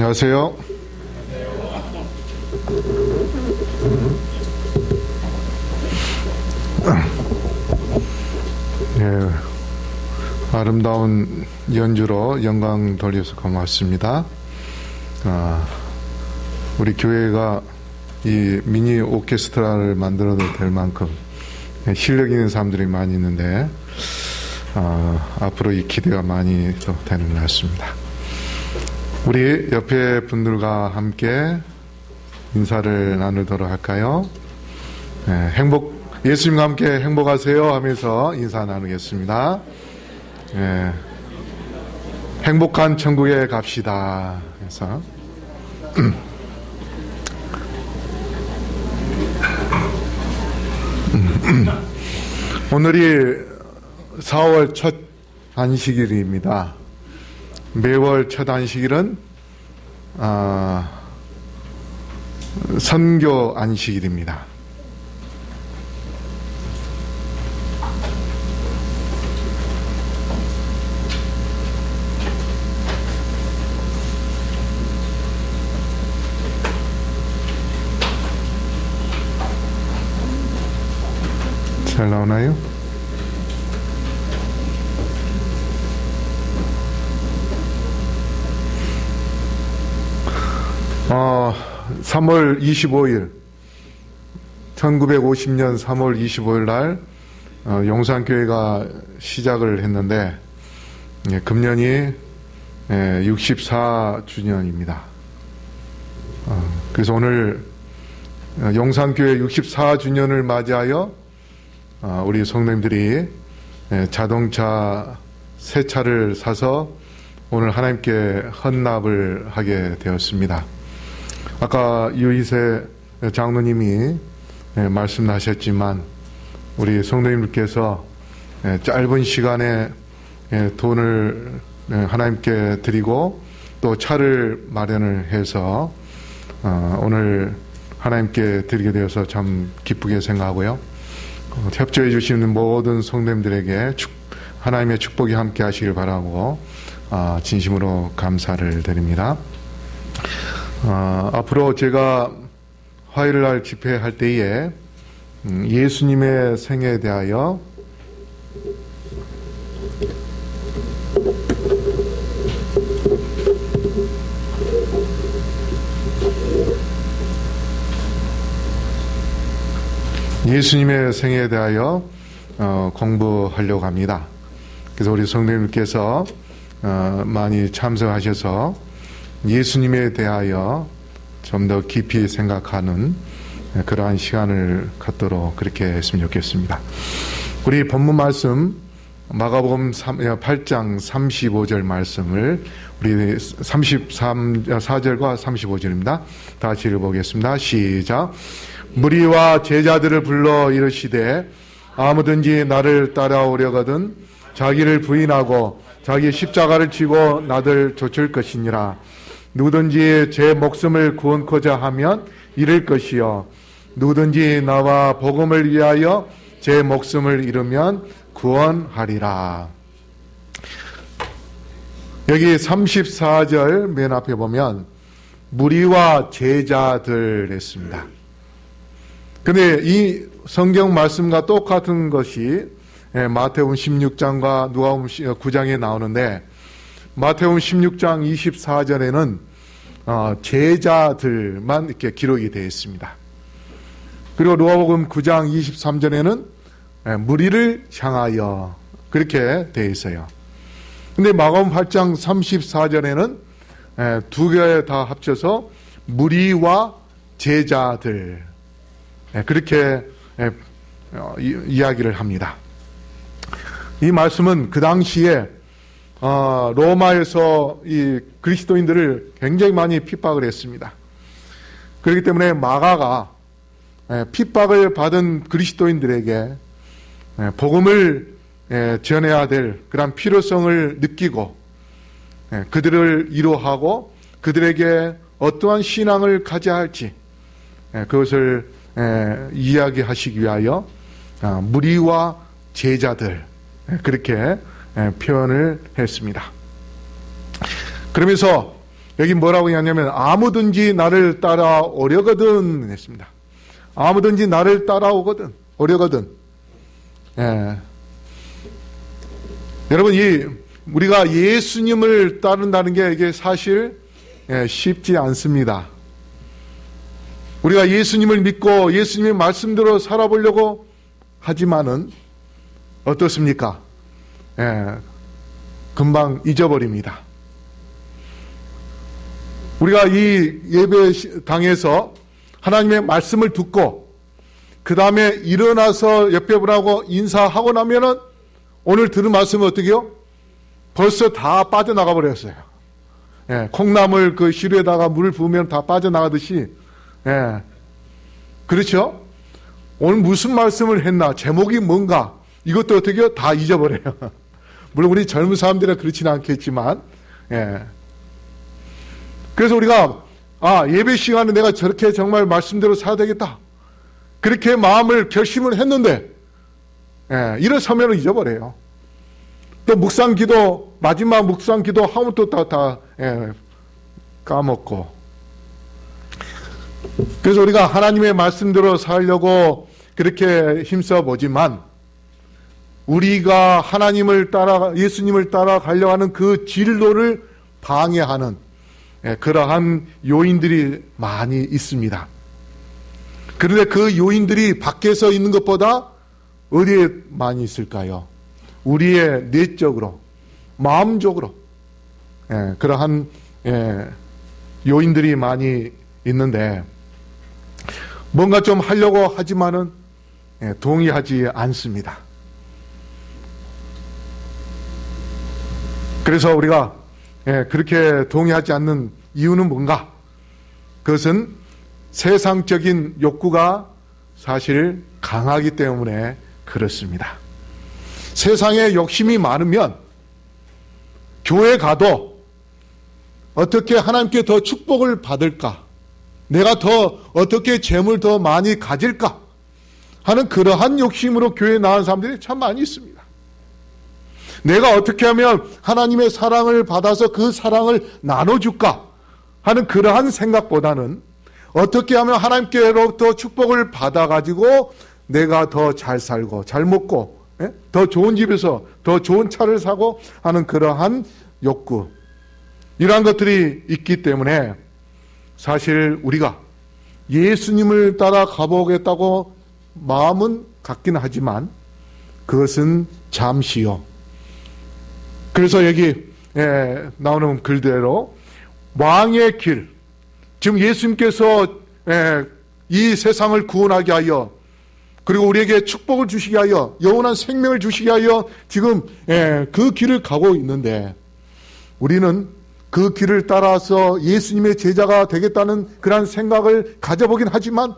안녕하세요. 예, 아름다운 연주로 영광 돌려서 고맙습니다. 우리 교회가 이 미니 오케스트라를 만들어도 될 만큼 실력 있는 사람들이 많이 있는데 앞으로 이 기대가 많이 또 되는 것 같습니다. 우리 옆에 분들과 함께 인사를 나누도록 할까요? 예수님과 함께 행복하세요 하면서 인사 나누겠습니다. 행복한 천국에 갑시다. 그래서 오늘이 4월 첫 안식일입니다. 매월 첫 안식일은 선교 안식일입니다. 잘 나오나요? 어, 3월 25일 1950년 3월 25일 날 용산교회가 시작을 했는데 금년이 64주년입니다. 그래서 오늘 용산교회 64주년을 맞이하여 우리 성도님들이 자동차 새 차를 사서 오늘 하나님께 헌납을 하게 되었습니다. 아까 유이세 장로님이 말씀하셨지만 우리 성도님들께서 짧은 시간에 돈을 하나님께 드리고 또 차를 마련을 해서 오늘 하나님께 드리게 되어서 참 기쁘게 생각하고요. 협조해 주시는 모든 성도님들에게 하나님의 축복이 함께 하시길 바라고 진심으로 감사를 드립니다. 앞으로 제가 화요일 날 집회할 때에 예수님의 생애에 대하여 공부하려고 합니다. 그래서 우리 성도님께서 많이 참석하셔서 예수님에 대하여 좀 더 깊이 생각하는 그러한 시간을 갖도록 그렇게 했으면 좋겠습니다. 우리 본문 말씀 마가복음 8장 35절 말씀을 우리 34절과 35절입니다. 다 같이 읽어보겠습니다. 시작. 무리와 제자들을 불러 이르시되 아무든지 나를 따라오려거든 자기를 부인하고 자기 십자가를 지고 나를 좇을 것이니라. 누구든지 제 목숨을 구원코자 하면 잃을 것이요 누구든지 나와 복음을 위하여 제 목숨을 잃으면 구원하리라. 여기 34절 맨 앞에 보면 무리와 제자들 했습니다. 근데 이 성경 말씀과 똑같은 것이 마태복음 16장과 누가복음 9장에 나오는데 마태복음 16장 24절에는 제자들만 이렇게 기록이 되어 있습니다. 그리고 누가복음 9장 23절에는 무리를 향하여 그렇게 되어 있어요. 근데 마가복음 8장 34절에는 두 개 다 합쳐서 무리와 제자들 그렇게 이야기를 합니다. 이 말씀은 그 당시에 로마에서 이 그리스도인들을 굉장히 많이 핍박을 했습니다. 그렇기 때문에 마가가 핍박을 받은 그리스도인들에게 복음을 전해야 될 그런 필요성을 느끼고 그들을 위로하고 그들에게 어떠한 신앙을 가져야 할지 그것을 이야기하시기 위하여 무리와 제자들 그렇게 표현을 했습니다. 그러면서 여기 뭐라고 하냐면 아무든지 나를 따라오려거든 했습니다. 아무든지 나를 따라오거든 오려거든 여러분, 우리가 예수님을 따른다는 게 이게 사실 쉽지 않습니다. 우리가 예수님을 믿고 예수님의 말씀대로 살아보려고 하지만은 어떻습니까? 금방 잊어버립니다. 우리가 이 예배당에서 하나님의 말씀을 듣고 그 다음에 일어나서 옆에 분하고 인사하고 나면은 오늘 들은 말씀은 어떻게 해요? 벌써 다 빠져나가 버렸어요. 콩나물 그 시루에다가 물을 부으면 다 빠져나가듯이. 그렇죠? 오늘 무슨 말씀을 했나? 제목이 뭔가? 이것도 어떻게 해요? 다 잊어버려요. 물론 우리 젊은 사람들은 그렇지는 않겠지만, 그래서 우리가, 예배 시간에 내가 저렇게 정말 말씀대로 살아야 되겠다. 그렇게 마음을 결심을 했는데, 일어서면 잊어버려요. 또 묵상 기도, 마지막 묵상 기도 하면 또 다 까먹고. 그래서 우리가 하나님의 말씀대로 살려고 그렇게 힘써 보지만, 우리가 예수님을 따라가려고 하는 그 진로를 방해하는 그러한 요인들이 많이 있습니다. 그런데 그 요인들이 밖에서 있는 것보다 어디에 많이 있을까요? 우리의 내적으로, 마음적으로 그러한 요인들이 많이 있는데 뭔가 좀 하려고 하지만은 동의하지 않습니다. 그래서 우리가 그렇게 동의하지 않는 이유는 뭔가? 그것은 세상적인 욕구가 사실 강하기 때문에 그렇습니다. 세상에 욕심이 많으면 교회 가도 어떻게 하나님께 더 축복을 받을까? 내가 더 어떻게 재물 더 많이 가질까? 하는 그러한 욕심으로 교회에 나온 사람들이 참 많이 있습니다. 내가 어떻게 하면 하나님의 사랑을 받아서 그 사랑을 나눠줄까 하는 그러한 생각보다는 어떻게 하면 하나님께로부터 축복을 받아가지고 내가 더 잘 살고 잘 먹고 더 좋은 집에서 더 좋은 차를 사고 하는 그러한 욕구, 이러한 것들이 있기 때문에 사실 우리가 예수님을 따라 가보겠다고 마음은 갖기는 하지만 그것은 잠시요. 그래서 여기 나오는 글대로 왕의 길, 지금 예수님께서 이 세상을 구원하게 하여 그리고 우리에게 축복을 주시게 하여 영원한 생명을 주시게 하여 지금 그 길을 가고 있는데 우리는 그 길을 따라서 예수님의 제자가 되겠다는 그런 생각을 가져보긴 하지만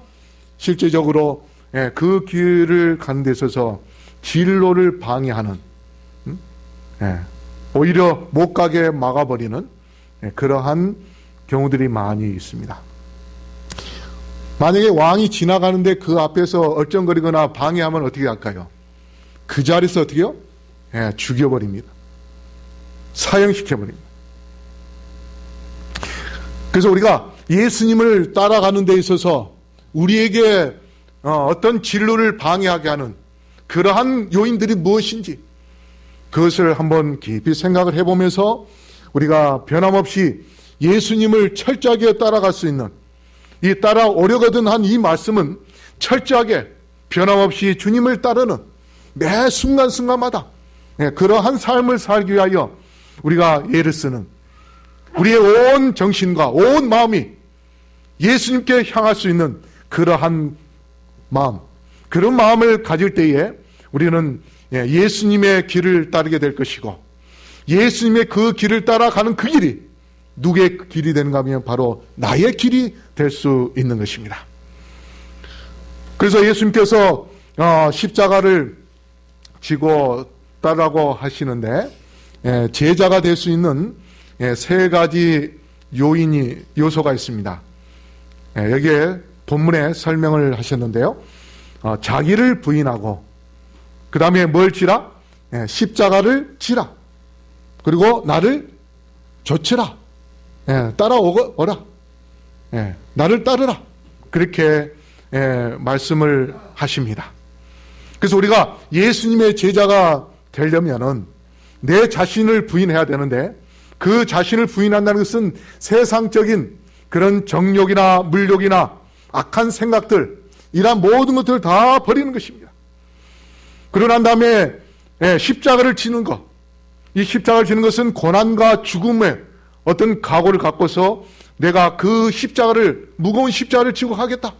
실제적으로 그 길을 가는 데 있어서 진로를 방해하는 오히려 못 가게 막아버리는 그러한 경우들이 많이 있습니다. 만약에 왕이 지나가는데 그 앞에서 얼쩡거리거나 방해하면 어떻게 할까요? 그 자리에서 어떻게 해요? 죽여버립니다. 사형시켜버립니다. 그래서 우리가 예수님을 따라가는 데 있어서 우리에게 어떤 진로를 방해하게 하는 그러한 요인들이 무엇인지 그것을 한번 깊이 생각을 해보면서 우리가 변함없이 예수님을 철저하게 따라갈 수 있는 이 따라오려거든 한 이 말씀은 철저하게 변함없이 주님을 따르는 매 순간순간마다 그러한 삶을 살기 위하여 우리가 애를 쓰는 우리의 온 정신과 온 마음이 예수님께 향할 수 있는 그러한 마음, 그런 마음을 가질 때에 우리는 예수님의 길을 따르게 될 것이고 예수님의 그 길을 따라가는 그 길이 누구의 길이 되는가 하면 바로 나의 길이 될 수 있는 것입니다. 그래서 예수님께서 십자가를 지고 따르라고 하시는데 제자가 될 수 있는 세 가지 요소가 있습니다. 여기에 본문에 설명을 하셨는데요. 자기를 부인하고 그 다음에 뭘 지라? 십자가를 지라. 그리고 나를 좇으라. 따라오라. 나를 따르라. 그렇게 말씀을 하십니다. 그래서 우리가 예수님의 제자가 되려면은 내 자신을 부인해야 되는데, 그 자신을 부인한다는 것은 세상적인 그런 정욕이나 물욕이나 악한 생각들, 이런 모든 것들을 다 버리는 것입니다. 그러고 난 다음에 십자가를 지는 것, 이 십자가를 지는 것은 고난과 죽음의 어떤 각오를 갖고서 내가 그 십자가를, 무거운 십자가를 지고 가겠다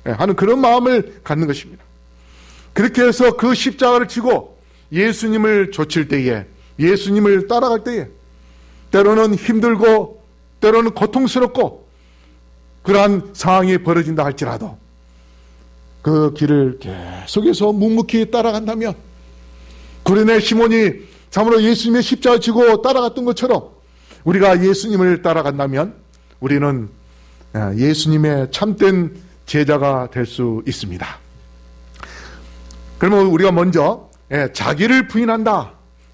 하는 그런 마음을 갖는 것입니다. 그렇게 해서 그 십자가를 지고 예수님을 좇을 때에, 예수님을 따라갈 때에 때로는 힘들고 때로는 고통스럽고 그러한 상황이 벌어진다 할지라도 그 길을 계속해서 묵묵히 따라간다면, 구레네 시몬이 참으로 예수님의 십자가 지고 따라갔던 것처럼 우리가 예수님을 따라간다면 우리는 예수님의 참된 제자가 될 수 있습니다. 그러면 우리가 먼저 자기를 부인한다,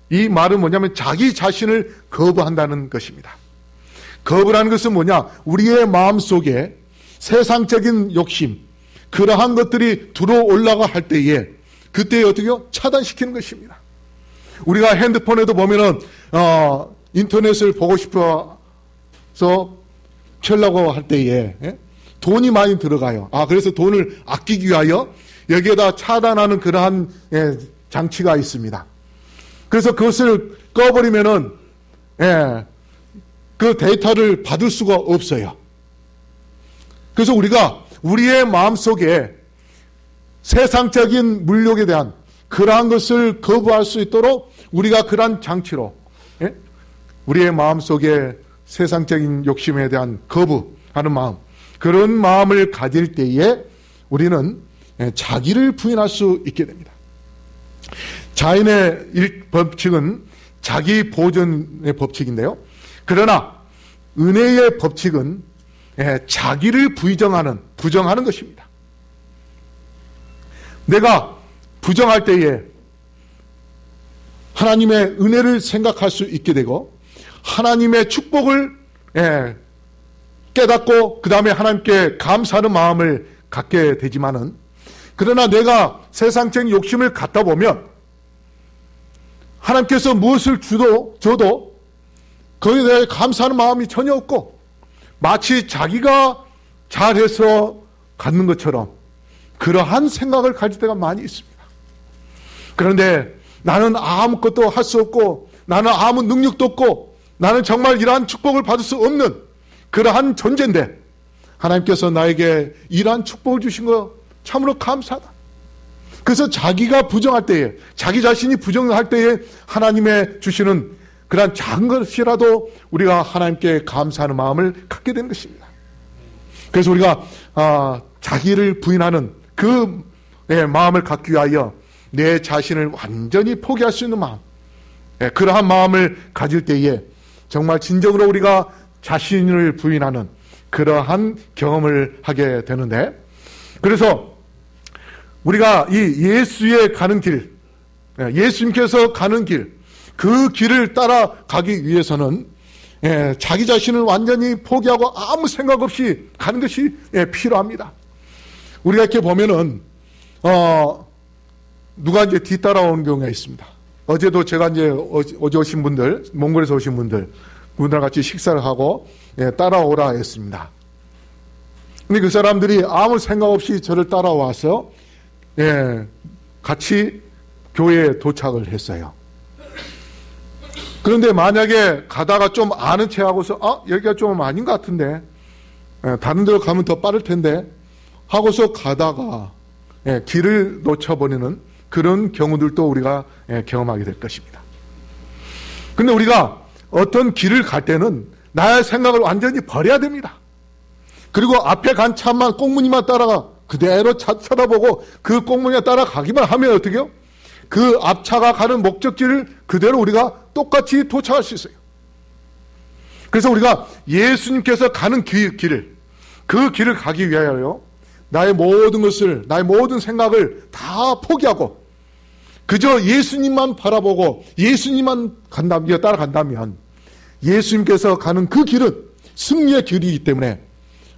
이 말은 뭐냐면 자기 자신을 거부한다는 것입니다. 거부라는 것은 뭐냐? 우리의 마음속에 세상적인 욕심, 그러한 것들이 들어올라가 할 때에 그때 어떻게요? 차단시키는 것입니다. 우리가 핸드폰에도 보면은 인터넷을 보고 싶어서 켜려고 할 때에 돈이 많이 들어가요. 그래서 돈을 아끼기 위하여 여기에다 차단하는 그러한 장치가 있습니다. 그래서 그것을 꺼버리면은 그 데이터를 받을 수가 없어요. 그래서 우리가 우리의 마음속에 세상적인 물욕에 대한 그러한 것을 거부할 수 있도록 우리가 그러한 장치로 우리의 마음속에 세상적인 욕심에 대한 거부하는 마음, 그런 마음을 가질 때에 우리는 자기를 부인할 수 있게 됩니다. 자연의 법칙은 자기 보존의 법칙인데요. 그러나 은혜의 법칙은 자기를 부정하는 것입니다. 내가 부정할 때에 하나님의 은혜를 생각할 수 있게 되고 하나님의 축복을 깨닫고 그 다음에 하나님께 감사하는 마음을 갖게 되지만은, 그러나 내가 세상적인 욕심을 갖다 보면 하나님께서 무엇을 줘도 거기에 대해 감사하는 마음이 전혀 없고 마치 자기가 잘해서 갖는 것처럼 그러한 생각을 가질 때가 많이 있습니다. 그런데 나는 아무것도 할 수 없고 나는 아무 능력도 없고 나는 정말 이러한 축복을 받을 수 없는 그러한 존재인데 하나님께서 나에게 이러한 축복을 주신 거 참으로 감사하다. 그래서 자기가 부정할 때에, 자기 자신이 부정할 때에 하나님의 주시는 그러한 작은 것이라도 우리가 하나님께 감사하는 마음을 갖게 되는 것입니다. 그래서 우리가 자기를 부인하는 그 마음을 갖기 위하여 내 자신을 완전히 포기할 수 있는 마음, 그러한 마음을 가질 때에 정말 진정으로 우리가 자신을 부인하는 그러한 경험을 하게 되는데, 그래서 우리가 이 예수의 가는 길, 예수님께서 가는 길, 그 길을 따라가기 위해서는 자기 자신을 완전히 포기하고 아무 생각 없이 가는 것이 필요합니다. 우리가 이렇게 보면은 누가 이제 뒤따라오는 경우가 있습니다. 어제도 제가 이제 어제 오신 분들, 몽골에서 오신 분들과 같이 식사를 하고 따라오라 했습니다. 근데 그 사람들이 아무 생각 없이 저를 따라와서 같이 교회에 도착을 했어요. 그런데 만약에 가다가 좀 아는 체 하고서 여기가 좀 아닌 것 같은데 다른 데로 가면 더 빠를 텐데 하고서 가다가 길을 놓쳐버리는 그런 경우들도 우리가 경험하게 될 것입니다. 근데 우리가 어떤 길을 갈 때는 나의 생각을 완전히 버려야 됩니다. 그리고 앞에 간 차만 꽁무니만 따라가 그대로 쳐다보고 그 꽁무니에 따라가기만 하면 어떻게 해요? 그 앞차가 가는 목적지를 그대로 우리가 똑같이 도착할 수 있어요. 그래서 우리가 예수님께서 가는 길을, 그 길을 가기 위하여 나의 모든 것을, 나의 모든 생각을 다 포기하고 그저 예수님만 바라보고 예수님만 따라간다면 예수님께서 가는 그 길은 승리의 길이기 때문에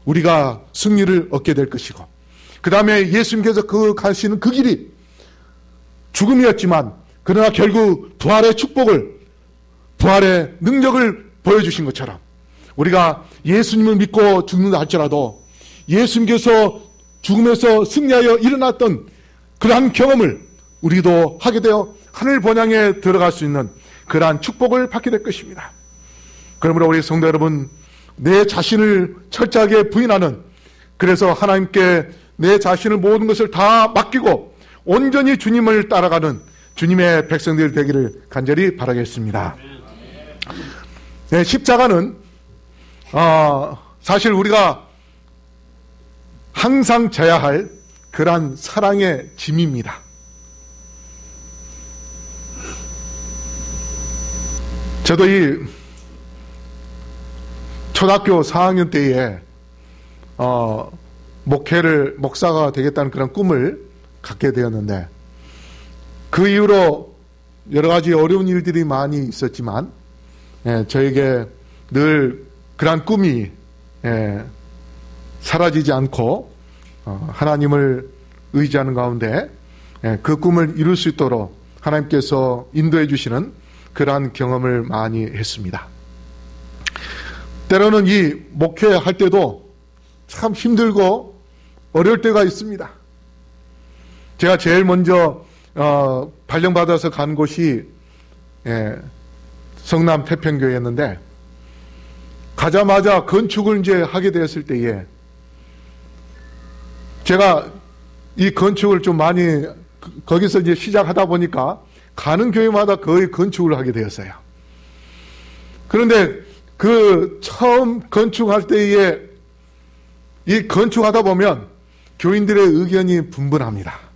우리가 승리를 얻게 될 것이고, 그 다음에 예수님께서 가시는 그 길이 죽음이었지만 그러나 결국 부활의 축복을, 부활의 능력을 보여주신 것처럼 우리가 예수님을 믿고 죽는다 할지라도 예수님께서 죽음에서 승리하여 일어났던 그러한 경험을 우리도 하게 되어 하늘 본향에 들어갈 수 있는 그러한 축복을 받게 될 것입니다. 그러므로 우리 성도 여러분, 내 자신을 철저하게 부인하는, 그래서 하나님께 내 자신을 모든 것을 다 맡기고 온전히 주님을 따라가는 주님의 백성들 되기를 간절히 바라겠습니다. 네, 십자가는 사실 우리가 항상 져야 할 그러한 사랑의 짐입니다. 저도 이 초등학교 4학년 때에 목사가 되겠다는 그런 꿈을 갖게 되었는데, 그 이후로 여러 가지 어려운 일들이 많이 있었지만 저에게 늘 그러한 꿈이 사라지지 않고 하나님을 의지하는 가운데 그 꿈을 이룰 수 있도록 하나님께서 인도해 주시는 그러한 경험을 많이 했습니다. 때로는 이 목회할 때도 참 힘들고 어려울 때가 있습니다. 제가 제일 먼저 발령받아서 간 곳이 성남 태평교회였는데, 가자마자 건축을 이제 하게 되었을 때에 제가 이 건축을 좀 많이 거기서 이제 시작하다 보니까 가는 교회마다 거의 건축을 하게 되었어요. 그런데 그 처음 건축할 때에 이 건축하다 보면 교인들의 의견이 분분합니다.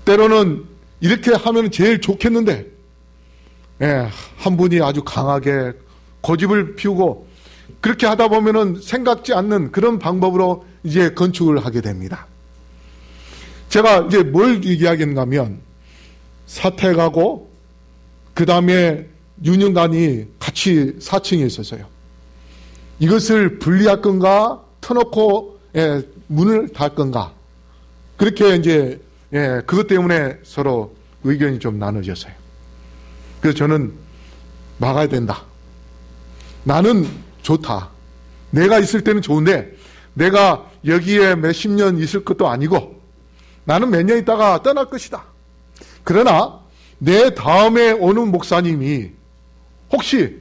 때로는 이렇게 하면 제일 좋겠는데 한 분이 아주 강하게 고집을 피우고, 그렇게 하다 보면은 생각지 않는 그런 방법으로 이제 건축을 하게 됩니다. 제가 이제 뭘 얘기하겠는가 하면, 사택하고 그 다음에 유년관이 같이 4층에 있었어요. 이것을 분리할 건가, 터놓고 문을 닫을 건가, 그렇게 이제 그것 때문에 서로 의견이 좀 나눠졌어요. 그래서 저는 막아야 된다. 나는 좋다. 내가 있을 때는 좋은데 내가 여기에 몇십 년 있을 것도 아니고 나는 몇 년 있다가 떠날 것이다. 그러나 내 다음에 오는 목사님이 혹시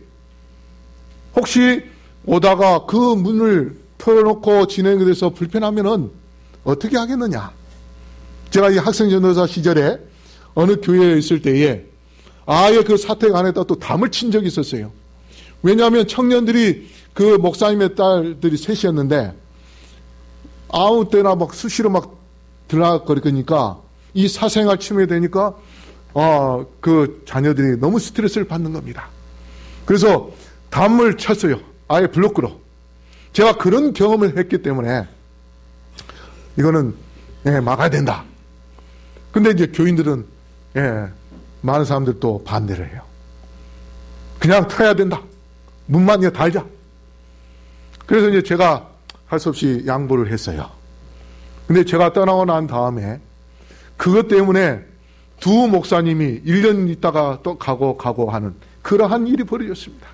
오다가 그 문을 털어놓고 진행이 돼서 불편하면은 어떻게 하겠느냐. 제가 이 학생 전도사 시절에 어느 교회에 있을 때에 아예 그 사택 안에다 또 담을 친 적이 있었어요. 왜냐하면 청년들이 그 목사님의 딸들이 셋이었는데 아무 때나 막 수시로 막 들락거리니까 이 사생활 침해되니까 그 자녀들이 너무 스트레스를 받는 겁니다. 그래서 담을 쳤어요. 아예 블로크로. 제가 그런 경험을 했기 때문에 이거는 막아야 된다. 근데 이제 교인들은 많은 사람들 또 반대를 해요. 그냥 터야 된다. 문만 이제 달자. 그래서 이제 제가 할 수 없이 양보를 했어요. 근데 제가 떠나고 난 다음에 그것 때문에 두 목사님이 1년 있다가 또 가고 하는 그러한 일이 벌어졌습니다.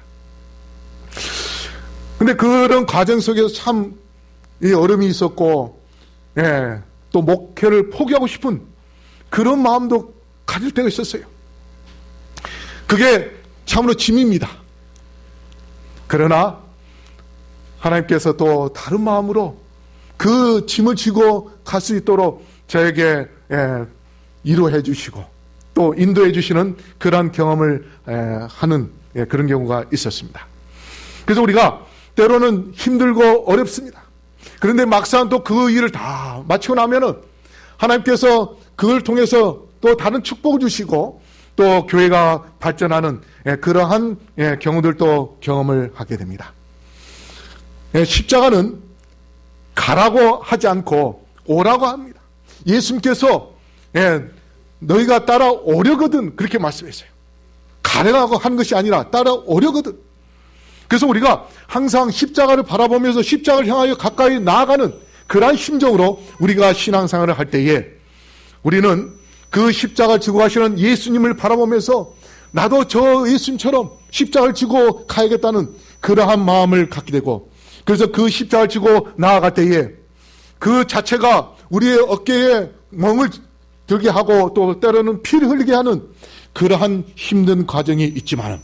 근데 그런 과정 속에서 참 어려움이 있었고, 또 목회를 포기하고 싶은 그런 마음도 가질 때가 있었어요. 그게 참으로 짐입니다. 그러나 하나님께서 또 다른 마음으로 그 짐을 지고 갈 수 있도록 저에게 위로해 주시고 또 인도해 주시는 그러한 경험을 하는 그런 경우가 있었습니다. 그래서 우리가 때로는 힘들고 어렵습니다. 그런데 막상 또 그 일을 다 마치고 나면은 하나님께서 그걸 통해서 또 다른 축복을 주시고 또 교회가 발전하는 그러한 경우들도 경험을 하게 됩니다. 십자가는 가라고 하지 않고 오라고 합니다. 예수님께서 너희가 따라오려거든 그렇게 말씀했어요. 가라고 한 것이 아니라 따라오려거든. 그래서 우리가 항상 십자가를 바라보면서 십자가를 향하여 가까이 나아가는 그러한 심정으로 우리가 신앙생활을 할 때에 우리는 그 십자가를 지고 가시는 예수님을 바라보면서 나도 저 예수님처럼 십자가를 지고 가야겠다는 그러한 마음을 갖게 되고, 그래서 그 십자가를 지고 나아갈 때에 그 자체가 우리의 어깨에 멍을 들게 하고 또 때로는 피를 흘리게 하는 그러한 힘든 과정이 있지만,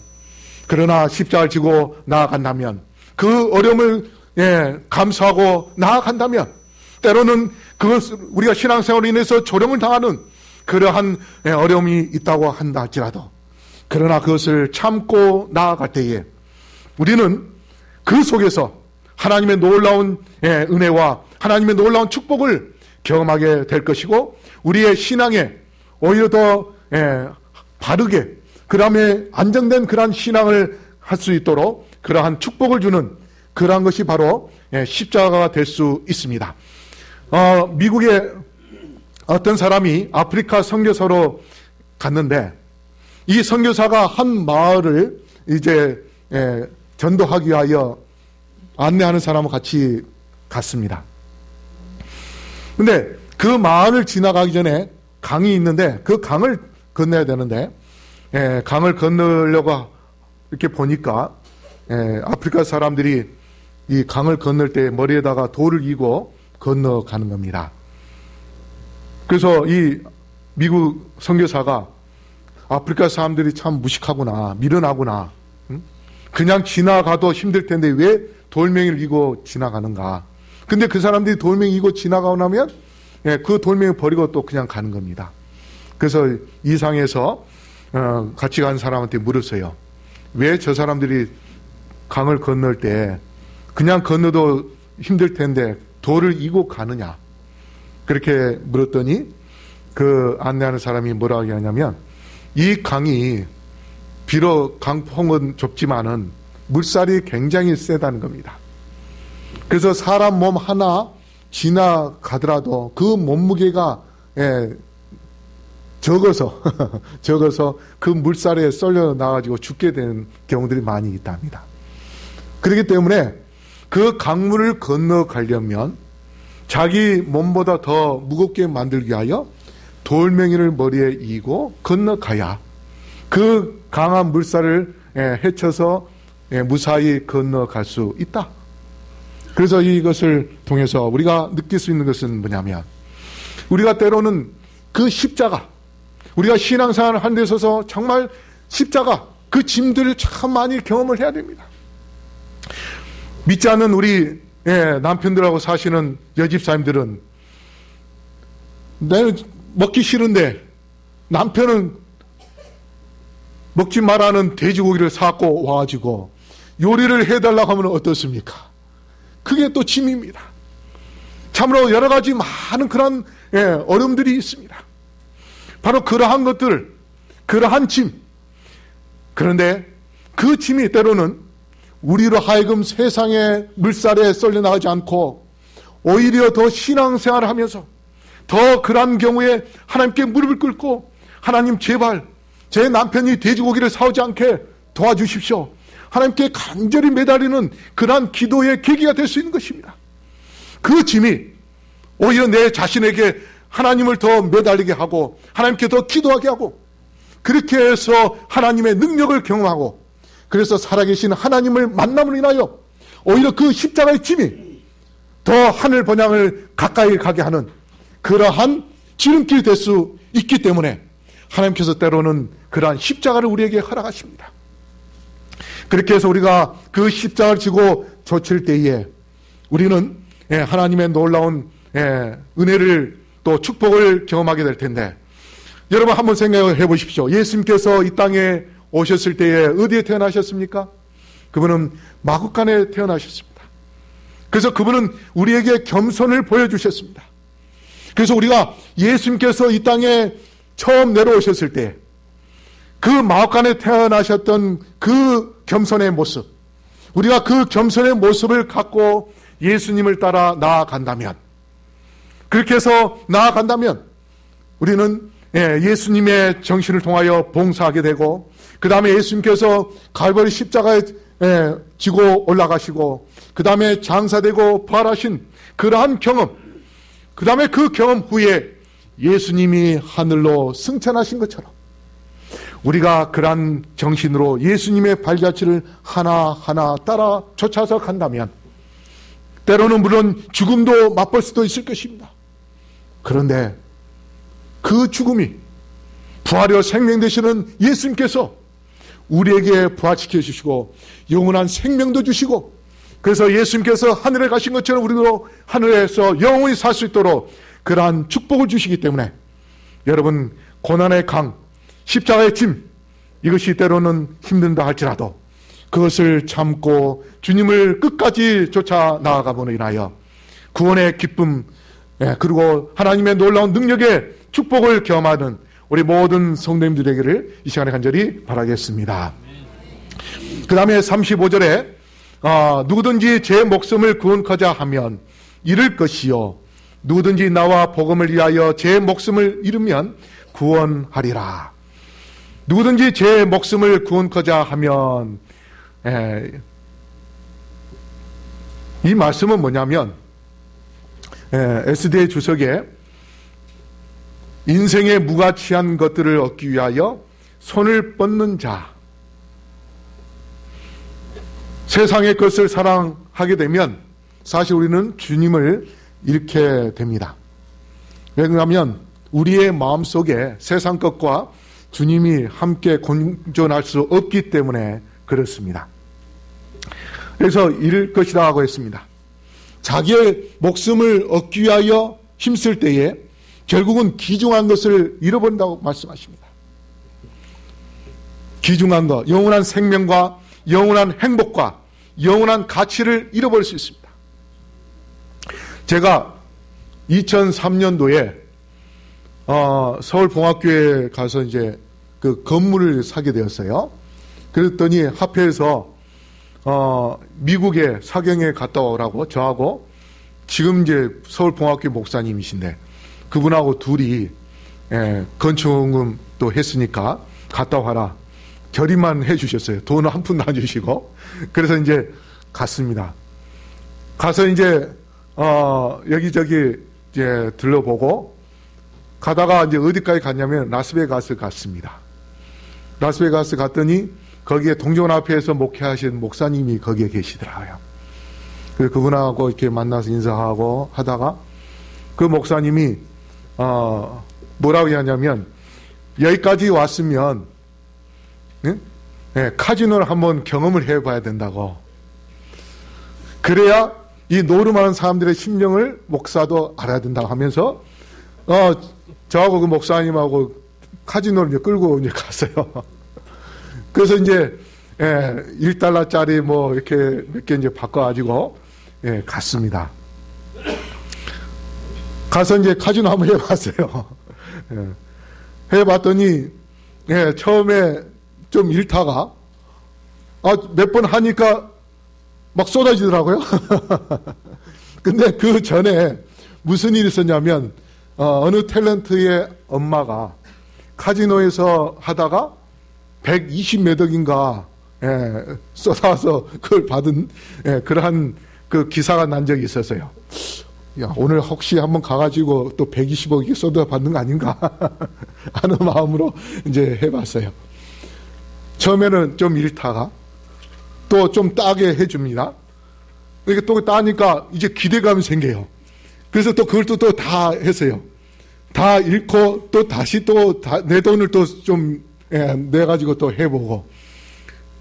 그러나 십자가를 지고 나아간다면, 그 어려움을 감수하고 나아간다면, 때로는 그것 우리가 신앙생활로 인해서 조롱을 당하는 그러한 어려움이 있다고 한다 할지라도, 그러나 그것을 참고 나아갈 때에 우리는 그 속에서 하나님의 놀라운 은혜와 하나님의 놀라운 축복을 경험하게 될 것이고, 우리의 신앙에 오히려 더 바르게, 그 다음에 안정된 그러한 신앙을 할 수 있도록 그러한 축복을 주는 그러한 것이 바로 십자가가 될 수 있습니다. 미국의 어떤 사람이 아프리카 선교사로 갔는데, 이 선교사가 한 마을을 이제 전도하기 위하여 안내하는 사람과 같이 갔습니다. 근데 그 마을을 지나가기 전에 강이 있는데, 그 강을 건너야 되는데, 강을 건너려고 이렇게 보니까 아프리카 사람들이 이 강을 건널 때 머리에다가 돌을 이고 건너가는 겁니다. 그래서 이 미국 선교사가 아프리카 사람들이 참 무식하구나, 미련하구나, 그냥 지나가도 힘들 텐데 왜 돌멩이를 이고 지나가는가. 근데 그 사람들이 돌멩이 이고 지나가고 나면 그 돌멩이 버리고 또 그냥 가는 겁니다. 그래서 이상해서 같이 간 사람한테 물었어요. 왜 저 사람들이 강을 건널 때 그냥 건너도 힘들 텐데 돌을 이고 가느냐. 그렇게 물었더니 그 안내하는 사람이 뭐라고 하냐면, 이 강이 비록 강폭은 좁지만은 물살이 굉장히 세다는 겁니다. 그래서 사람 몸 하나 지나가더라도 그 몸무게가 적어서 그 물살에 쏠려 나가지고 죽게 되는 경우들이 많이 있답니다. 그렇기 때문에 그 강물을 건너가려면 자기 몸보다 더 무겁게 만들기 위하여 돌멩이를 머리에 이고 건너가야 그 강한 물살을 헤쳐서 무사히 건너갈 수 있다. 그래서 이것을 통해서 우리가 느낄 수 있는 것은 뭐냐면, 우리가 때로는 그 십자가, 우리가 신앙생활을 하는 데 있어서 정말 십자가, 그 짐들을 참 많이 경험을 해야 됩니다. 믿지 않는 우리 남편들하고 사시는 여집사님들은, 내는 먹기 싫은데 남편은 먹지 말라는 돼지고기를 사갖고 와가지고 요리를 해달라고 하면 어떻습니까? 그게 또 짐입니다. 참으로 여러 가지 많은 그런 어려움들이 있습니다. 바로 그러한 것들, 그러한 짐. 그런데 그 짐이 때로는 우리로 하여금 세상의 물살에 쏠려 나가지 않고 오히려 더 신앙생활을 하면서 더 그러한 경우에 하나님께 무릎을 꿇고, 하나님 제발 제 남편이 돼지고기를 사오지 않게 도와주십시오. 하나님께 간절히 매달리는 그러한 기도의 계기가 될 수 있는 것입니다. 그 짐이 오히려 내 자신에게 하나님을 더 매달리게 하고 하나님께 더 기도하게 하고, 그렇게 해서 하나님의 능력을 경험하고, 그래서 살아계신 하나님을 만남으로 인하여 오히려 그 십자가의 짐이 더 하늘 번향을 가까이 가게 하는 그러한 지름길이 될 수 있기 때문에 하나님께서 때로는 그러한 십자가를 우리에게 허락하십니다. 그렇게 해서 우리가 그 십자가를 지고 좇을 때에 우리는 하나님의 놀라운 은혜를 또 축복을 경험하게 될 텐데, 여러분 한번 생각해 보십시오. 예수님께서 이 땅에 오셨을 때에 어디에 태어나셨습니까? 그분은 마구간에 태어나셨습니다. 그래서 그분은 우리에게 겸손을 보여주셨습니다. 그래서 우리가 예수님께서 이 땅에 처음 내려오셨을 때 그 마구간에 태어나셨던 그 겸손의 모습, 우리가 그 겸손의 모습을 갖고 예수님을 따라 나아간다면, 그렇게 해서 나아간다면 우리는 예수님의 정신을 통하여 봉사하게 되고, 그 다음에 예수님께서 갈보리 십자가에 지고 올라가시고, 그 다음에 장사되고 부활하신 그러한 경험, 그 다음에 그 경험 후에 예수님이 하늘로 승천하신 것처럼 우리가 그러한 정신으로 예수님의 발자취를 하나하나 따라 쫓아서 간다면 때로는 물론 죽음도 맛볼 수도 있을 것입니다. 그런데 그 죽음이 부활여 생명 되시는 예수님께서 우리에게 부활시켜 주시고 영원한 생명도 주시고, 그래서 예수님께서 하늘에 가신 것처럼 우리도 하늘에서 영원히 살 수 있도록 그러한 축복을 주시기 때문에 여러분, 고난의 강, 십자가의 짐, 이것이 때로는 힘든다 할지라도 그것을 참고 주님을 끝까지 쫓아 나아감으로 인하여 구원의 기쁨, 그리고 하나님의 놀라운 능력의 축복을 경험하는 우리 모든 성도님들에게를 이 시간에 간절히 바라겠습니다. 그 다음에 35절에 누구든지 제 목숨을 구원하자 하면 잃을 것이요 누구든지 나와 복음을 위하여 제 목숨을 잃으면 구원하리라. 누구든지 제 목숨을 구원하자 하면, 이 말씀은 뭐냐면 SDA 주석에 인생의 무가치한 것들을 얻기 위하여 손을 뻗는 자, 세상의 것을 사랑하게 되면 사실 우리는 주님을 잃게 됩니다. 왜냐하면 우리의 마음속에 세상 것과 주님이 함께 공존할 수 없기 때문에 그렇습니다. 그래서 잃을 것이라고 했습니다. 자기의 목숨을 얻기 위하여 힘쓸 때에 결국은 귀중한 것을 잃어버린다고 말씀하십니다. 귀중한 것, 영원한 생명과 영원한 행복과 영원한 가치를 잃어버릴 수 있습니다. 제가 2003년도에 서울봉합교회에 가서 이제 그 건물을 사게 되었어요. 그랬더니 합회에서 미국에 사경에 갔다 오라고 저하고 지금 이제 서울봉합교회 목사님이신데 그분하고 둘이 건축금 또 했으니까 갔다 와라. 결의만 해주셨어요. 돈은 한 푼도 안 주시고. 그래서 이제 갔습니다. 가서 이제 여기저기 이제 들러보고 가다가 이제 어디까지 갔냐면 라스베가스 갔습니다. 라스베가스 갔더니 거기에 동전앞에서 목회하신 목사님이 거기에 계시더라고요. 그래서 그분하고 이렇게 만나서 인사하고 하다가 그 목사님이 뭐라고 하냐면 여기까지 왔으면 카지노를 한번 경험을 해봐야 된다고. 그래야 이 노름하는 사람들의 심령을 목사도 알아야 된다고 하면서 저하고 그 목사님하고 카지노를 이제 끌고 이제 갔어요. 그래서 이제 1달러짜리 뭐 이렇게 몇 개 이제 바꿔가지고 갔습니다. 가서 이제 카지노 한번 해봤어요. 해봤더니 처음에 좀 잃다가 몇 번 하니까 막 쏟아지더라고요. 근데 그 전에 무슨 일이 있었냐면 어느 탤런트의 엄마가 카지노에서 하다가 120몇 억인가 쏟아서 그걸 받은 그러한 그 기사가 난 적이 있었어요. 야, 오늘 혹시 한번 가가지고 또 120억이 쏟아 받는 거 아닌가 하는 마음으로 이제 해봤어요. 처음에는 좀 잃다가 또 좀 따게 해줍니다. 이렇게 또 따니까 이제 기대감이 생겨요. 그래서 또 그걸 또 다 했어요. 다 잃고 또 다시 또 내 돈을 또 좀 내가지고 또 해보고.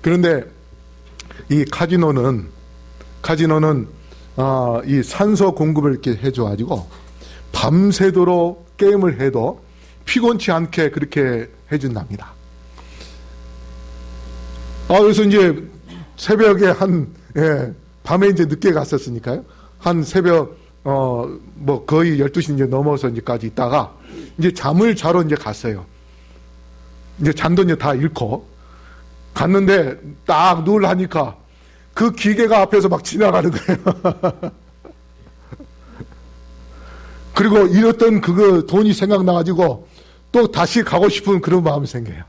그런데 이 카지노는 이 산소 공급을 이렇게 해줘가지고 밤새도록 게임을 해도 피곤치 않게 그렇게 해준답니다. 그래서 이제 새벽에 밤에 이제 늦게 갔었으니까요. 한 새벽, 뭐 거의 12시 이제 넘어서 이제까지 있다가 이제 잠을 자러 이제 갔어요. 이제 잠도 이제 다 잃고 갔는데 딱 누우려니까 그 기계가 앞에서 막 지나가는 거예요. 그리고 잃었던 그거 돈이 생각나가지고 또 다시 가고 싶은 그런 마음이 생겨요.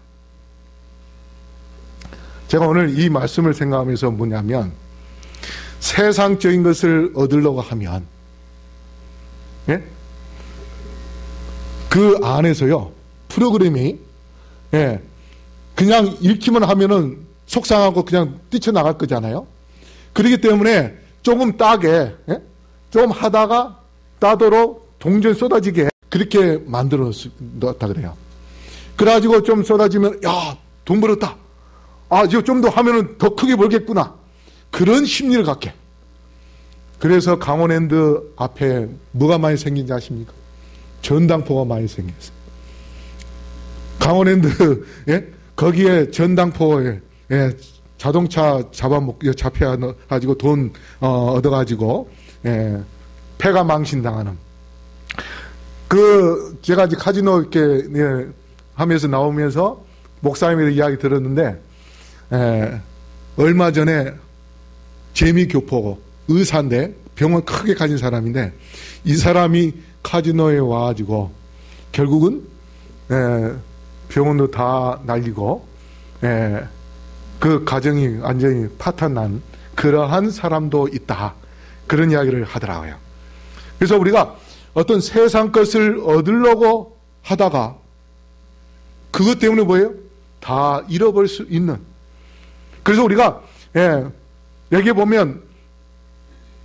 제가 오늘 이 말씀을 생각하면서 뭐냐면 세상적인 것을 얻으려고 하면 그 안에서요, 프로그램이, 그냥 읽기만 하면은 속상하고 그냥 뛰쳐나갈 거잖아요. 그렇기 때문에 조금 따게, 좀 하다가 따도록 동전 쏟아지게 그렇게 만들어 놨다 그래요. 그래가지고 좀 쏟아지면, 야, 돈 벌었다. 아, 이거 좀 더 하면은 더 크게 벌겠구나. 그런 심리를 갖게. 그래서 강원랜드 앞에 뭐가 많이 생긴지 아십니까? 전당포가 많이 생겼어요. 강원랜드, 거기에 전당포에, 자동차 잡혀가지고 돈, 얻어가지고, 폐가 망신당하는. 제가 이제 카지노 이렇게, 하면서 나오면서 목사님의 이야기 들었는데, 얼마 전에 재미교포고 의사인데 병원 크게 가진 사람인데 이 사람이 카지노에 와가지고 결국은 병원도 다 날리고 그 가정이 완전히 파탄난 그러한 사람도 있다. 그런 이야기를 하더라고요. 그래서 우리가 어떤 세상 것을 얻으려고 하다가 그것 때문에 뭐예요? 다 잃어버릴 수 있는. 그래서 우리가 여기 보면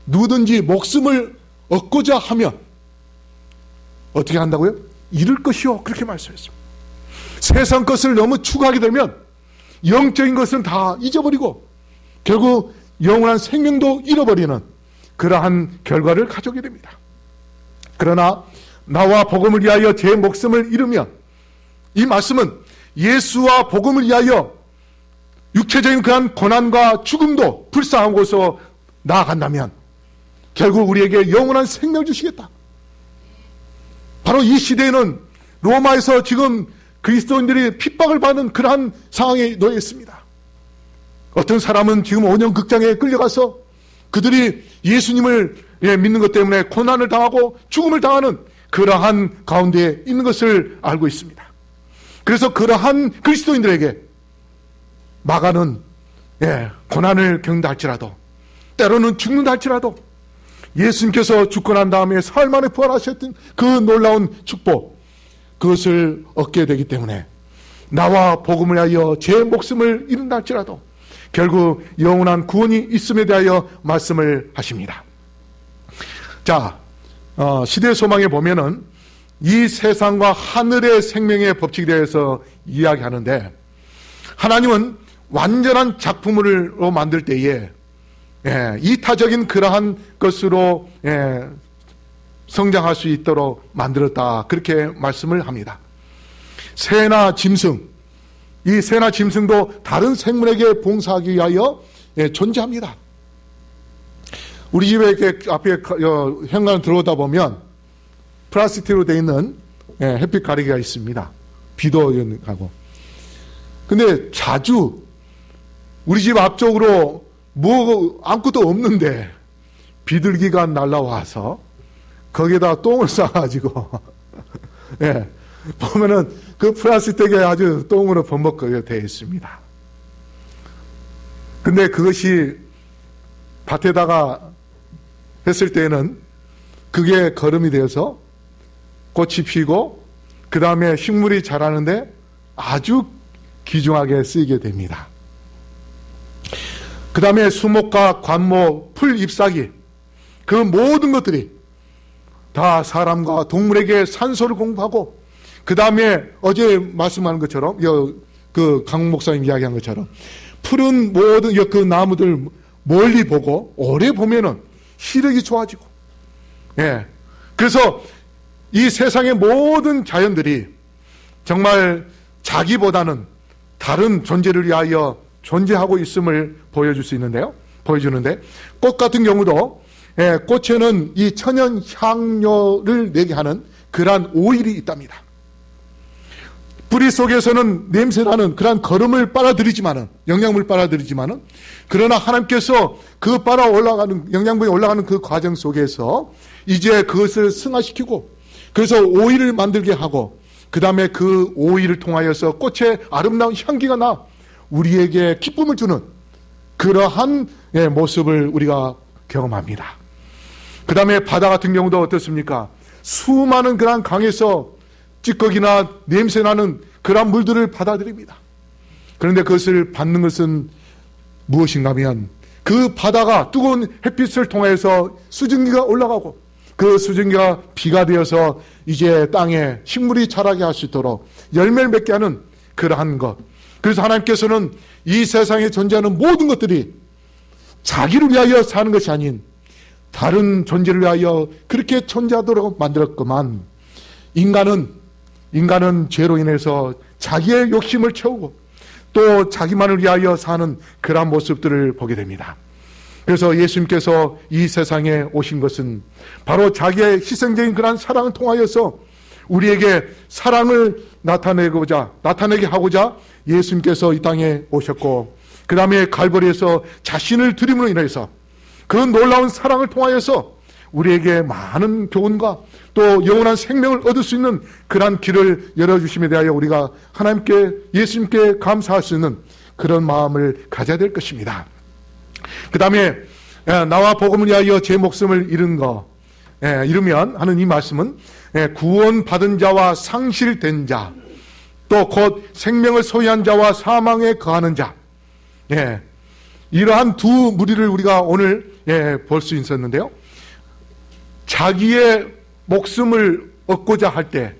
누구든지 목숨을 얻고자 하면 어떻게 한다고요? 잃을 것이요. 그렇게 말씀했습니다. 세상 것을 너무 추구하게 되면 영적인 것은 다 잊어버리고 결국 영원한 생명도 잃어버리는 그러한 결과를 가져오게 됩니다. 그러나 나와 복음을 위하여 제 목숨을 잃으면 이 말씀은 예수와 복음을 위하여 육체적인 그한 고난과 죽음도 불쌍하고서 나아간다면 결국 우리에게 영원한 생명을 주시겠다. 바로 이 시대에는 로마에서 지금 그리스도인들이 핍박을 받는 그러한 상황에 놓여 있습니다. 어떤 사람은 지금 온영 극장에 끌려가서 그들이 예수님을 믿는 것 때문에 고난을 당하고 죽음을 당하는 그러한 가운데에 있는 것을 알고 있습니다. 그래서 그러한 그리스도인들에게 마가는 고난을 겪는다 할지라도 때로는 죽는다 할지라도 예수님께서 죽고 난 다음에 사흘 만에 부활하셨던 그 놀라운 축복 그것을 얻게 되기 때문에 나와 복음을 위하여 제 목숨을 잃는다 할지라도 결국 영원한 구원이 있음에 대하여 말씀을 하십니다. 자, 시대의 소망에 보면은 이 세상과 하늘의 생명의 법칙에 대해서 이야기하는데 하나님은 완전한 작품으로 만들 때에 이타적인 그러한 것으로 성장할 수 있도록 만들었다. 그렇게 말씀을 합니다. 새나 짐승, 이 새나 짐승도 다른 생물에게 봉사하기 위하여 존재합니다. 우리 집에 이렇게 앞에 현관 들어오다 보면 플라스틱으로 되어 있는 햇빛 가리개가 있습니다. 비도 가고. 근데 자주 우리 집 앞쪽으로 뭐 아무것도 없는데 비둘기가 날라와서 거기에다 똥을 싸가지고 보면은 그 플라스틱에 아주 똥으로 범벅되어 있습니다. 근데 그것이 밭에다가 했을 때는 그게 거름이 되어서 꽃이 피고 그 다음에 식물이 자라는데 아주 귀중하게 쓰이게 됩니다. 그 다음에 수목과 관목, 풀 잎사귀 그 모든 것들이 다 사람과 동물에게 산소를 공급하고 그 다음에 어제 말씀한 것처럼 그 강 목사님 이야기한 것처럼 푸른 모든 그 나무들 멀리 보고 오래 보면은 시력이 좋아지고 그래서 이 세상의 모든 자연들이 정말 자기보다는 다른 존재를 위하여 존재하고 있음을 보여줄 수 있는데요. 보여주는데 꽃 같은 경우도 꽃에는 이 천연 향료를 내게 하는 그러한 오일이 있답니다. 뿌리 속에서는 냄새나는 그러한 거름을 빨아들이지만은 영양분을 빨아들이지만은 그러나 하나님께서 그 빨아 올라가는 영양분이 올라가는 그 과정 속에서 이제 그것을 승화시키고 그래서 오일을 만들게 하고 그 다음에 그 오일을 통하여서 꽃의 아름다운 향기가 나 우리에게 기쁨을 주는 그러한 모습을 우리가 경험합니다. 그 다음에 바다 같은 경우도 어떻습니까? 수많은 그러한 강에서 찌꺼기나 냄새나는 그러한 물들을 받아들입니다. 그런데 그것을 받는 것은 무엇인가 하면 그 바다가 뜨거운 햇빛을 통해서 수증기가 올라가고 그 수증기가 비가 되어서 이제 땅에 식물이 자라게 할 수 있도록 열매를 맺게 하는 그러한 것. 그래서 하나님께서는 이 세상에 존재하는 모든 것들이 자기를 위하여 사는 것이 아닌 다른 존재를 위하여 그렇게 존재하도록 만들었구만. 인간은 죄로 인해서 자기의 욕심을 채우고 또 자기만을 위하여 사는 그러한 모습들을 보게 됩니다. 그래서 예수님께서 이 세상에 오신 것은 바로 자기의 희생적인 그러한 사랑을 통하여서 우리에게 사랑을 나타내게 하고자 예수님께서 이 땅에 오셨고, 그 다음에 갈보리에서 자신을 드림으로 인해서 그 놀라운 사랑을 통하여서 우리에게 많은 교훈과 또 영원한 생명을 얻을 수 있는 그러한 길을 열어주심에 대하여 우리가 하나님께, 예수님께 감사할 수 있는 그런 마음을 가져야 될 것입니다. 그 다음에 나와 복음을 위하여 제 목숨을 잃으면 하는 이 말씀은 구원받은 자와 상실된 자, 또 곧 생명을 소유한 자와 사망에 거하는 자, 이러한 두 무리를 우리가 오늘 볼 수 있었는데요. 자기의 목숨을 얻고자 할 때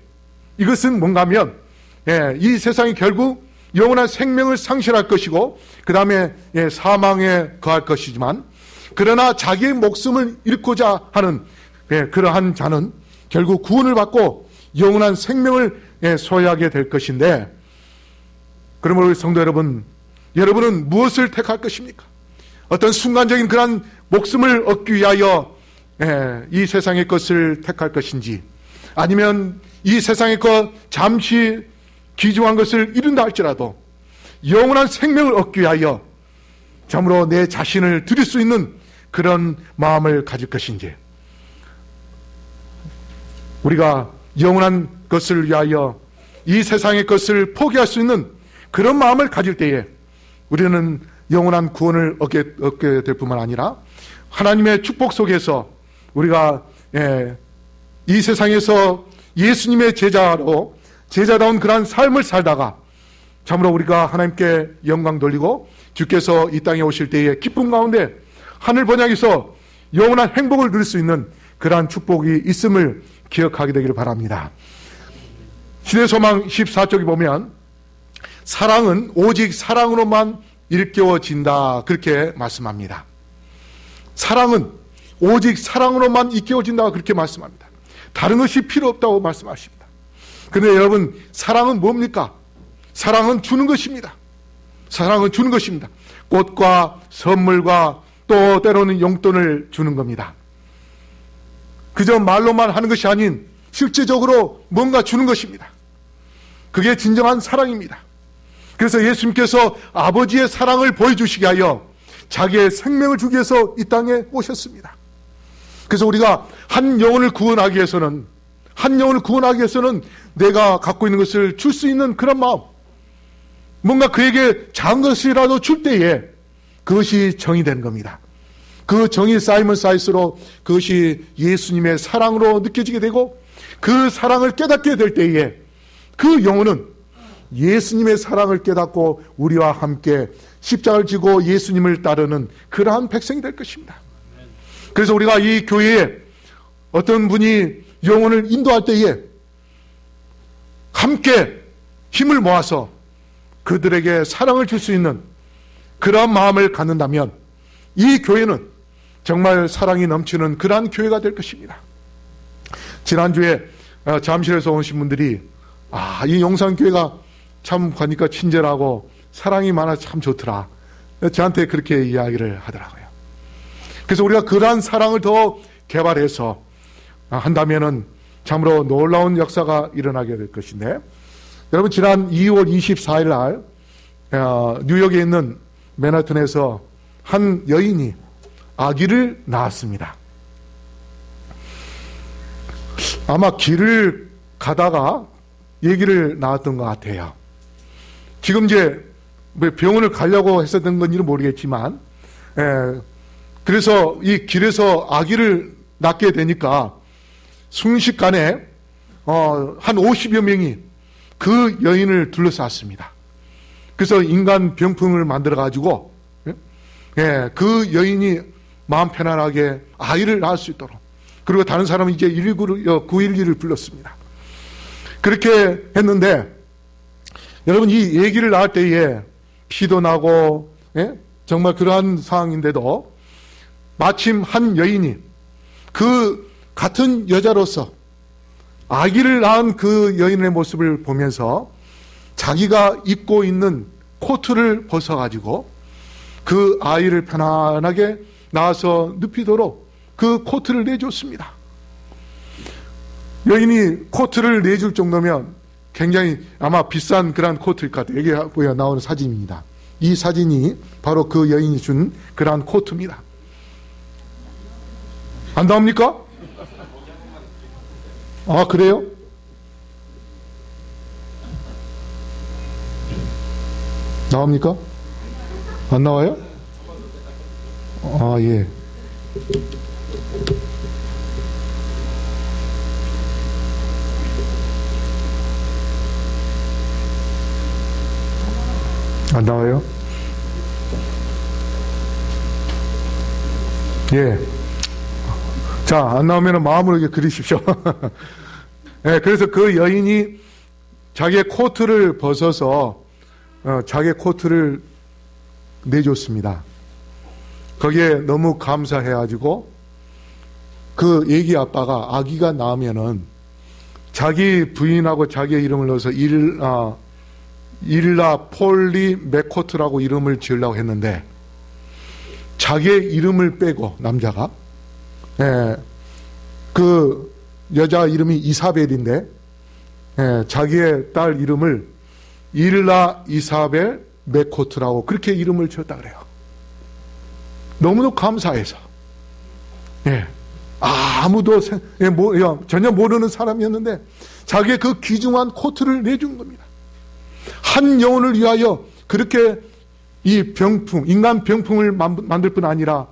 이것은 뭔가 하면 이 세상이 결국 영원한 생명을 상실할 것이고 그 다음에 사망에 거할 것이지만, 그러나 자기의 목숨을 잃고자 하는 그러한 자는 결국 구원을 받고 영원한 생명을 소유하게 될 것인데, 그러므로 우리 성도 여러분, 여러분은 무엇을 택할 것입니까? 어떤 순간적인 그런 목숨을 얻기 위하여 이 세상의 것을 택할 것인지, 아니면 이 세상의 것 잠시 귀중한 것을 잃은다 할지라도 영원한 생명을 얻기 위하여 참으로 내 자신을 드릴 수 있는 그런 마음을 가질 것인지, 우리가 영원한 것을 위하여 이 세상의 것을 포기할 수 있는 그런 마음을 가질 때에 우리는 영원한 구원을 얻게 될 뿐만 아니라 하나님의 축복 속에서 우리가 이 세상에서 예수님의 제자다운 그러한 삶을 살다가 참으로 우리가 하나님께 영광 돌리고 주께서 이 땅에 오실 때에 기쁨 가운데 하늘 번영에서 영원한 행복을 누릴 수 있는 그러한 축복이 있음을 기억하게 되기를 바랍니다. 시대소망 14쪽에 보면 사랑은 오직 사랑으로만 일깨워진다, 그렇게 말씀합니다. 사랑은 오직 사랑으로만 일깨워진다, 그렇게 말씀합니다. 다른 것이 필요 없다고 말씀하십니다. 그런데 여러분, 사랑은 뭡니까? 사랑은 주는 것입니다. 사랑은 주는 것입니다. 꽃과 선물과 또 때로는 용돈을 주는 겁니다. 그저 말로만 하는 것이 아닌 실제적으로 뭔가 주는 것입니다. 그게 진정한 사랑입니다. 그래서 예수님께서 아버지의 사랑을 보여주시게 하여 자기의 생명을 주기 위해서 이 땅에 오셨습니다. 그래서 우리가 한 영혼을 구원하기 위해서는 내가 갖고 있는 것을 줄 수 있는 그런 마음, 뭔가 그에게 작은 것이라도 줄 때에 그것이 정이 되는 겁니다. 그 정이 쌓이면 쌓일수록 그것이 예수님의 사랑으로 느껴지게 되고, 그 사랑을 깨닫게 될 때에 그 영혼은 예수님의 사랑을 깨닫고 우리와 함께 십자가를 지고 예수님을 따르는 그러한 백성이 될 것입니다. 그래서 우리가 이 교회에 어떤 분이 영혼을 인도할 때에 함께 힘을 모아서 그들에게 사랑을 줄 수 있는 그러한 마음을 갖는다면 이 교회는 정말 사랑이 넘치는 그러한 교회가 될 것입니다. 지난주에 잠실에서 오신 분들이 이 용산교회가 참 가니까 친절하고 사랑이 많아서 참 좋더라, 저한테 그렇게 이야기를 하더라고요. 그래서 우리가 그러한 사랑을 더 개발해서 한다면은 참으로 놀라운 역사가 일어나게 될 것인데, 여러분, 지난 2월 24일 날 뉴욕에 있는 맨하튼에서 한 여인이 아기를 낳았습니다. 아마 길을 가다가 얘기를 나왔던 것 같아요. 지금 이제 병원을 가려고 했었던 건지는 모르겠지만, 그래서 이 길에서 아기를 낳게 되니까 순식간에 한 50여 명이 그 여인을 둘러쌌습니다. 그래서 인간 병풍을 만들어가지고, 그 여인이 마음 편안하게 아이를 낳을 수 있도록. 그리고 다른 사람은 이제 911을 불렀습니다. 그렇게 했는데, 여러분, 이 얘기를 낳을 때에 피도 나고, 정말 그러한 상황인데도 마침 한 여인이 그 같은 여자로서 아기를 낳은 그 여인의 모습을 보면서 자기가 입고 있는 코트를 벗어가지고 그 아이를 편안하게 낳아서 눕히도록 그 코트를 내줬습니다. 여인이 코트를 내줄 정도면 굉장히 아마 비싼 그런 코트일 것 같아요. 여기 보여 나오는 사진입니다. 이 사진이 바로 그 여인이 준 그러한 코트입니다. 안 나옵니까? 아, 그래요? 나옵니까? 안 나와요? 아, 예. 안 나와요? 예. 자, 안 나오면 마음으로 이렇게 그리십시오. 예, 그래서 그 여인이 자기의 코트를 벗어서 자기의 코트를 내줬습니다. 거기에 너무 감사해가지고 그 애기 아빠가 아기가 나오면은 자기 부인하고 자기의 이름을 넣어서 일라 폴리 맥코트라고 이름을 지으려고 했는데 자기의 이름을 빼고 남자가 그 여자 이름이 이사벨인데 자기의 딸 이름을 일라 이사벨 맥코트라고 그렇게 이름을 지었다 그래요. 너무도 감사해서 아무도 전혀 모르는 사람이었는데 자기의 그 귀중한 코트를 내준 겁니다. 한 영혼을 위하여 그렇게 이 병풍, 인간 병풍을 만들 뿐 아니라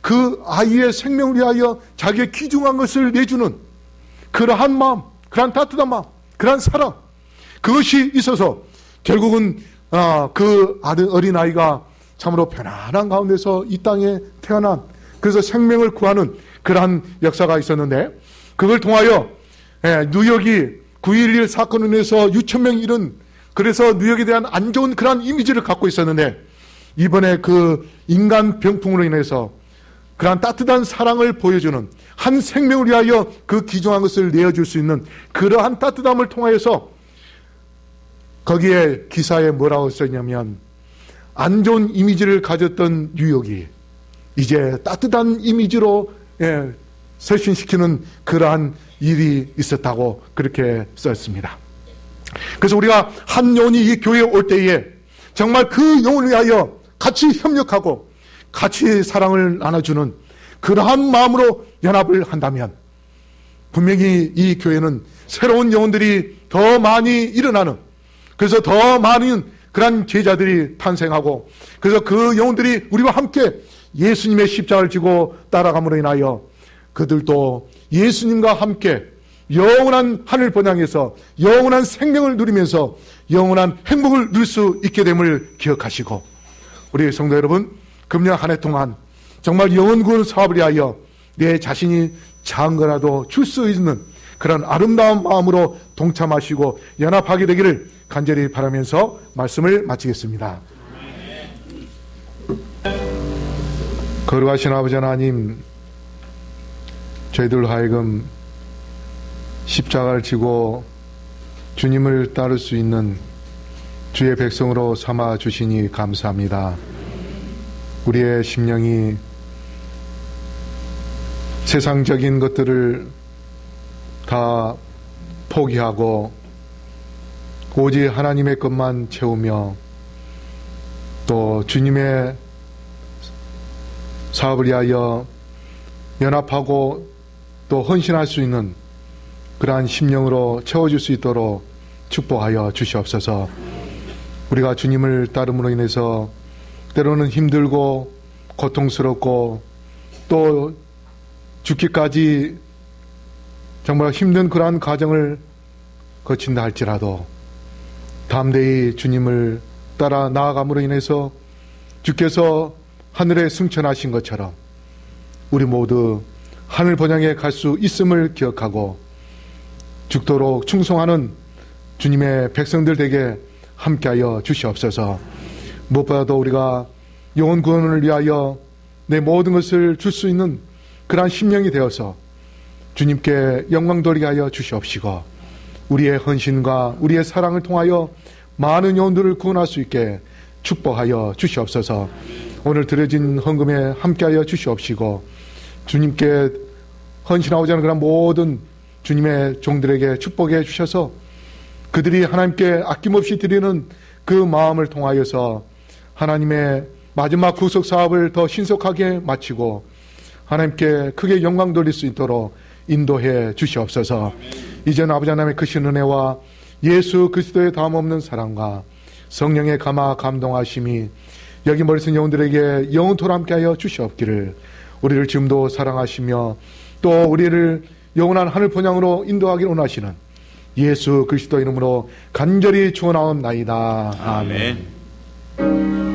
그 아이의 생명을 위하여 자기의 귀중한 것을 내주는 그러한 마음, 그러한 따뜻한 마음, 그러한 사랑, 그것이 있어서 결국은 그 어린아이가 참으로 편안한 가운데서 이 땅에 태어난, 그래서 생명을 구하는 그러한 역사가 있었는데, 그걸 통하여 뉴욕이 9.11 사건으로 인해서 6,000명이 잃은, 그래서 뉴욕에 대한 안 좋은 그러한 이미지를 갖고 있었는데, 이번에 그 인간 병풍으로 인해서 그러한 따뜻한 사랑을 보여주는, 한 생명을 위하여 그 귀중한 것을 내어줄 수 있는 그러한 따뜻함을 통하여서, 거기에 기사에 뭐라고 써있냐면, 안 좋은 이미지를 가졌던 뉴욕이 이제 따뜻한 이미지로 쇄신시키는 그러한 일이 있었다고 그렇게 썼습니다. 그래서 우리가 한 영혼이 이 교회에 올 때에 정말 그 영혼을 위하여 같이 협력하고 같이 사랑을 나눠주는 그러한 마음으로 연합을 한다면 분명히 이 교회는 새로운 영혼들이 더 많이 일어나는, 그래서 더 많은 그러한 제자들이 탄생하고, 그래서 그 영혼들이 우리와 함께 예수님의 십자가를 지고 따라감으로 인하여 그들도 예수님과 함께 영원한 하늘 번향에서 영원한 생명을 누리면서 영원한 행복을 누릴 수 있게 됨을 기억하시고, 우리 성도 여러분, 금년 한 해 동안 정말 영혼 구원 사업을 위하여 내 자신이 작은 거라도 줄 수 있는 그런 아름다운 마음으로 동참하시고 연합하게 되기를 간절히 바라면서 말씀을 마치겠습니다. 거룩하신 아버지 하나님, 저희들 하여금 십자가를 지고 주님을 따를 수 있는 주의 백성으로 삼아 주시니 감사합니다. 우리의 심령이 세상적인 것들을 다 포기하고 오직 하나님의 것만 채우며 또 주님의 사업을 위하여 연합하고 또 헌신할 수 있는 그러한 심령으로 채워줄 수 있도록 축복하여 주시옵소서. 우리가 주님을 따름으로 인해서 때로는 힘들고 고통스럽고 또 죽기까지 정말 힘든 그러한 과정을 거친다 할지라도 담대히 주님을 따라 나아감으로 인해서 주께서 하늘에 승천하신 것처럼 우리 모두 하늘 번영에 갈 수 있음을 기억하고 죽도록 충성하는 주님의 백성들 되게 함께하여 주시옵소서. 무엇보다도 우리가 영혼 구원을 위하여 내 모든 것을 줄 수 있는 그러한 심령이 되어서 주님께 영광 돌리게 하여 주시옵시고 우리의 헌신과 우리의 사랑을 통하여 많은 영혼들을 구원할 수 있게 축복하여 주시옵소서. 오늘 드려진 헌금에 함께하여 주시옵시고 주님께 헌신하고자 하는 그런 모든 주님의 종들에게 축복해 주셔서 그들이 하나님께 아낌없이 드리는 그 마음을 통하여서 하나님의 마지막 구속 사업을 더 신속하게 마치고 하나님께 크게 영광 돌릴 수 있도록 인도해 주시옵소서. 이제는 아버지 하나님의 크신 은혜와 예수 그리스도의 다름없는 사랑과 성령의 감화 감동하심이 여기 머리선 영혼들에게 영원토록 함께하여 주시옵기를 우리를 지금도 사랑하시며 또 우리를 영원한 하늘 본향으로 인도하기를 원하시는 예수 그리스도 이름으로 간절히 축원하옵나이다. 아멘.